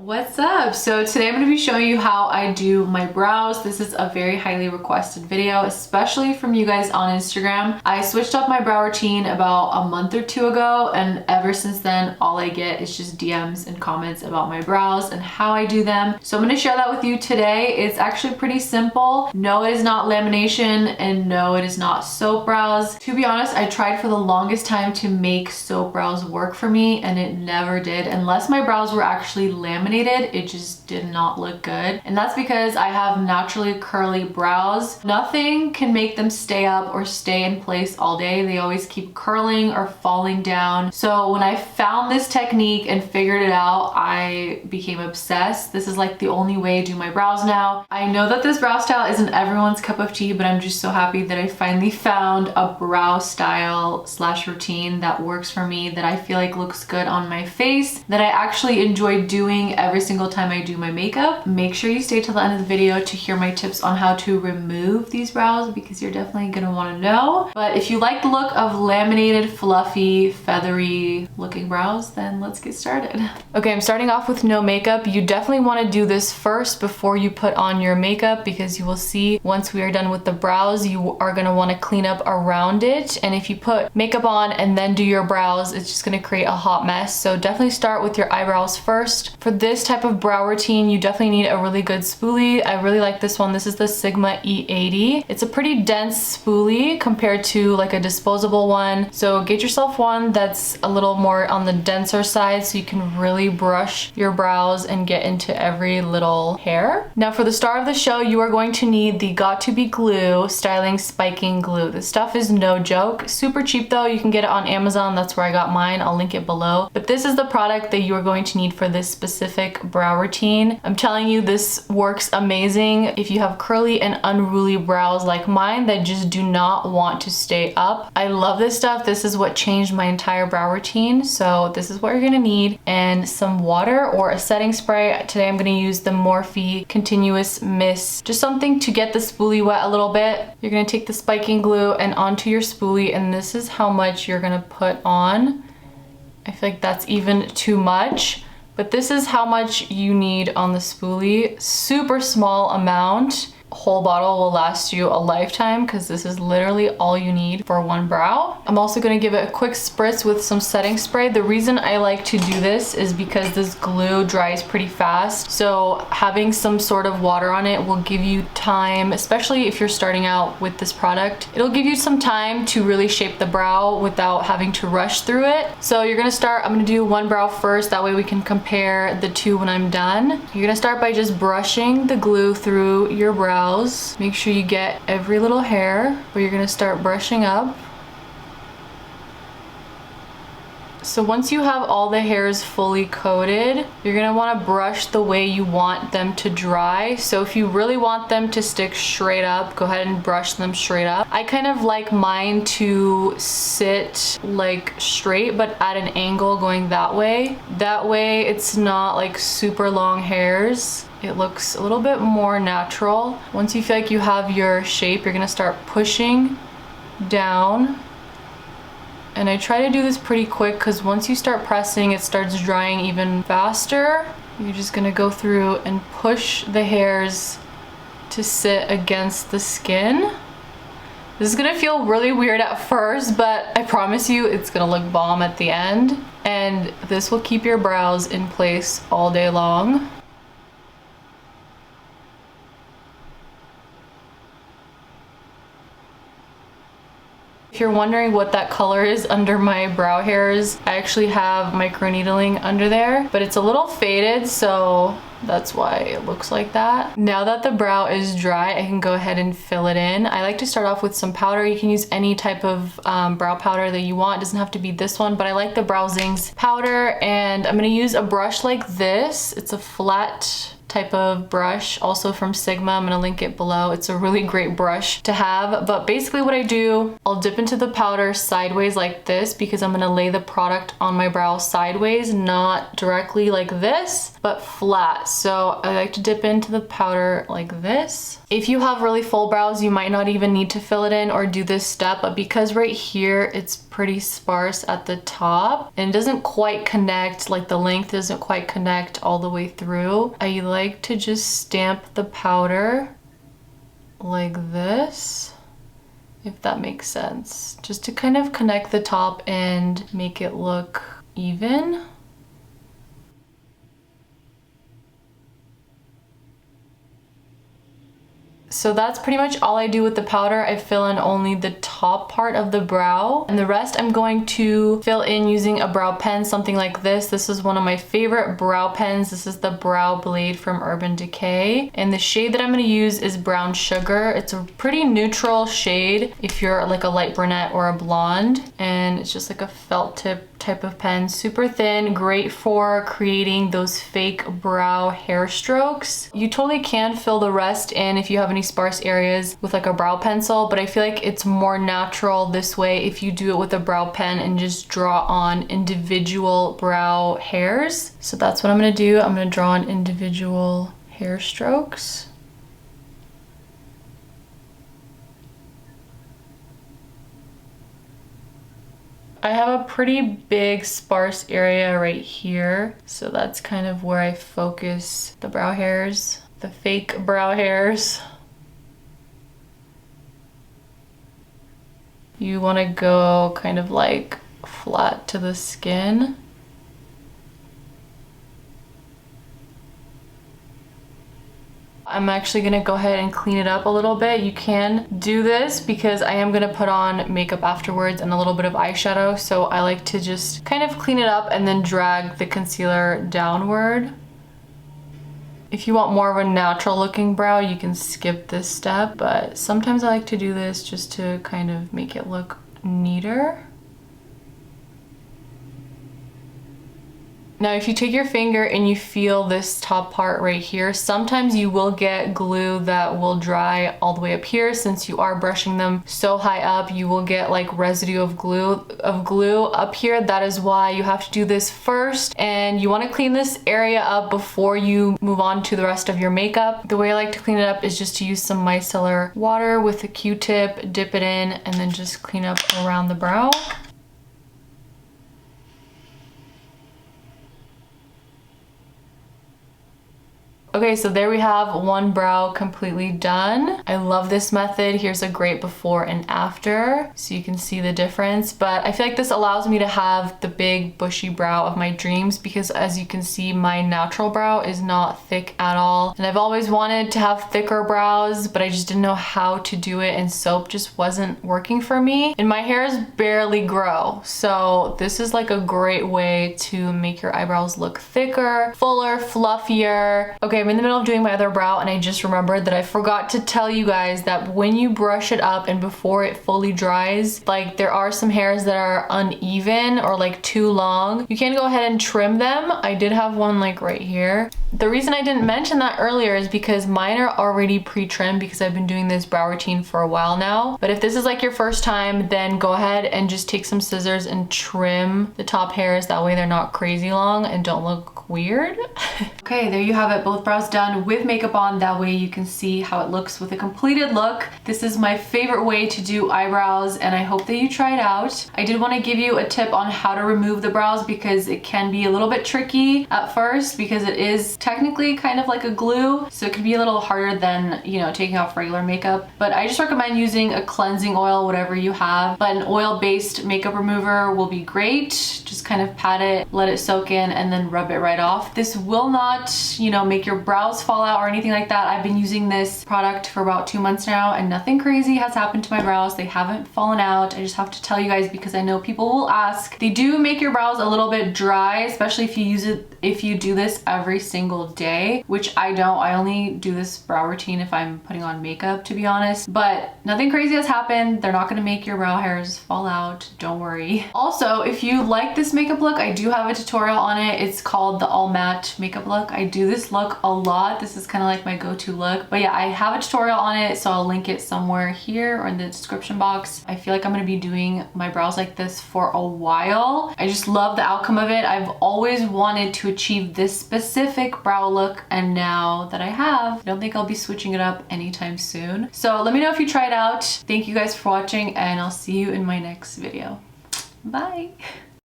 What's up? So today I'm going to be showing you how I do my brows. This is a very highly requested video, especially from you guys on Instagram. I switched up my brow routine about a month or two ago, and ever since then all I get is just DMs and comments about my brows and how I do them. So I'm going to share that with you today. It's actually pretty simple. No, it is not lamination, and no, it is not soap brows. To be honest, I tried for the longest time to make soap brows work for me, and it never did. Unless my brows were actually laminated, it just did not look good. And that's because I have naturally curly brows. Nothing can make them stay up or stay in place all day. They always keep curling or falling down. So when I found this technique and figured it out, I became obsessed. This is like the only way I do my brows now. I know that this brow style isn't everyone's cup of tea, but I'm just so happy that I finally found a brow style / routine that works for me, that I feel like looks good on my face, that I actually enjoy doing every single time I do my makeup. Make sure you stay till the end of the video to hear my tips on how to remove these brows, because you're definitely gonna want to know. But if you like the look of laminated, fluffy, feathery looking brows, then let's get started. Okay, I'm starting off with no makeup. You definitely want to do this first before you put on your makeup, because you will see once we are done with the brows, you are going to want to clean up around it. And if you put makeup on and then do your brows, it's just going to create a hot mess. So definitely start with your eyebrows first. For this type of brow routine, you definitely need a really good spoolie. I really like this one. This is the Sigma E80. It's a pretty dense spoolie compared to like a disposable one. So get yourself one that's a little more on the denser side so you can really brush your brows and get into every little hair. Now for the star of the show, you are going to need the Got2b Glue Styling Spiking Glue. This stuff is no joke. Super cheap though. You can get it on Amazon. That's where I got mine. I'll link it below. But this is the product that you are going to need for this specific brow routine. I'm telling you, this works amazing if you have curly and unruly brows like mine that just do not want to stay up. I love this stuff. This is what changed my entire brow routine. So this is what you're gonna need, and some water or a setting spray. Today I'm gonna use the Morphe Continuous Mist, just something to get the spoolie wet a little bit. You're gonna take the spiking glue and onto your spoolie, and this is how much you're gonna put on. I feel like that's even too much, but this is how much you need on the spoolie. Super small amount. Whole bottle will last you a lifetime, because this is literally all you need for one brow. I'm also going to give it a quick spritz with some setting spray. The reason I like to do this is because this glue dries pretty fast, so having some sort of water on it will give you time, especially if you're starting out with this product. It'll give you some time to really shape the brow without having to rush through it. So you're going to start, I'm going to do one brow first, that way we can compare the two when I'm done. You're going to start by just brushing the glue through your brow. Make sure you get every little hair, but you're gonna start brushing up. So once you have all the hairs fully coated, you're gonna wanna brush the way you want them to dry. So if you really want them to stick straight up, go ahead and brush them straight up. I kind of like mine to sit like straight, but at an angle going that way. That way it's not like super long hairs. It looks a little bit more natural. Once you feel like you have your shape, you're gonna start pushing down. And I try to do this pretty quick, because once you start pressing, it starts drying even faster. You're just gonna go through and push the hairs to sit against the skin. This is gonna feel really weird at first, but I promise you it's gonna look bomb at the end. And this will keep your brows in place all day long. If you're wondering what that color is under my brow hairs, I actually have microneedling under there, but it's a little faded, so that's why it looks like that. Now that the brow is dry, I can go ahead and fill it in. I like to start off with some powder. You can use any type of brow powder that you want. It doesn't have to be this one, but I like the BROWS powder, and I'm gonna use a brush like this. It's a flat type of brush, also from Sigma. I'm gonna link it below. It's a really great brush to have. But basically what I do, I'll dip into the powder sideways like this, because I'm gonna lay the product on my brow sideways, not directly like this, but flat. So I like to dip into the powder like this. If you have really full brows, you might not even need to fill it in or do this step, but because right here it's pretty sparse at the top and it doesn't quite connect, like the length doesn't quite connect all the way through. I like to just stamp the powder like this, if that makes sense, just to kind of connect the top and make it look even. So that's pretty much all I do with the powder. I fill in only the top part of the brow, and the rest I'm going to fill in using a brow pen, something like this. This is one of my favorite brow pens. This is the Brow Blade from Urban Decay, and the shade that I'm going to use is Brown Sugar. It's a pretty neutral shade if you're like a light brunette or a blonde, and it's just like a felt tip type of pen, super thin, great for creating those fake brow hair strokes. You totally can fill the rest in if you have any sparse areas with like a brow pencil, but I feel like it's more natural this way if you do it with a brow pen and just draw on individual brow hairs. So that's what I'm gonna do. I'm gonna draw on individual hair strokes. I have a pretty big sparse area right here, so that's kind of where I focus the brow hairs, the fake brow hairs. You want to go kind of like flat to the skin. I'm actually gonna go ahead and clean it up a little bit. You can do this because I am gonna put on makeup afterwards and a little bit of eyeshadow, so I like to just kind of clean it up and then drag the concealer downward. If you want more of a natural looking brow, you can skip this step, but sometimes I like to do this just to kind of make it look neater. Now, if you take your finger and you feel this top part right here, sometimes you will get glue that will dry all the way up here. Since you are brushing them so high up, you will get like residue of glue up here. That is why you have to do this first, and you want to clean this area up before you move on to the rest of your makeup. The way I like to clean it up is just to use some micellar water with a Q-tip, dip it in, and then just clean up around the brow. Okay, so there we have one brow completely done. I love this method. Here's a great before and after, so you can see the difference. But I feel like this allows me to have the big bushy brow of my dreams, because as you can see, my natural brow is not thick at all. And I've always wanted to have thicker brows, but I just didn't know how to do it, and soap just wasn't working for me. And my hairs barely grow, so this is like a great way to make your eyebrows look thicker, fuller, fluffier. Okay, I'm in the middle of doing my other brow, and I just remembered that I forgot to tell you guys that when you brush it up and before it fully dries, like there are some hairs that are uneven or like too long. You can go ahead and trim them. I did have one like right here. The reason I didn't mention that earlier is because mine are already pre-trimmed, because I've been doing this brow routine for a while now. But if this is like your first time, then go ahead and just take some scissors and trim the top hairs. That way they're not crazy long and don't look weird. Okay, there you have it. Both brows done with makeup on. That way you can see how it looks with a completed look. This is my favorite way to do eyebrows, and I hope that you try it out. I did want to give you a tip on how to remove the brows, because it can be a little bit tricky at first, because it is technically kind of like a glue, so it can be a little harder than, you know, taking off regular makeup. But I just recommend using a cleansing oil, whatever you have, but an oil-based makeup remover will be great. Just kind of pat it, let it soak in, and then rub it right off. This will not, you know, make your brows fall out or anything like that. I've been using this product for about 2 months now, and nothing crazy has happened to my brows. They haven't fallen out. I just have to tell you guys, because I know people will ask. They do make your brows a little bit dry, especially if you do this every single day, which I don't. I only do this brow routine if I'm putting on makeup, to be honest. But nothing crazy has happened. They're not gonna make your brow hairs fall out, don't worry. Also, if you like this makeup look, I do have a tutorial on it. It's called the all matte makeup look. I do this look a lot. This is kind of like my go-to look. But yeah, I have a tutorial on it, so I'll link it somewhere here or in the description box. I feel like I'm gonna be doing my brows like this for a while. I just love the outcome of it. I've always wanted to achieve this specific brow look, and now that I have, I don't think I'll be switching it up anytime soon. So let me know if you try it out. Thank you guys for watching, and I'll see you in my next video. Bye.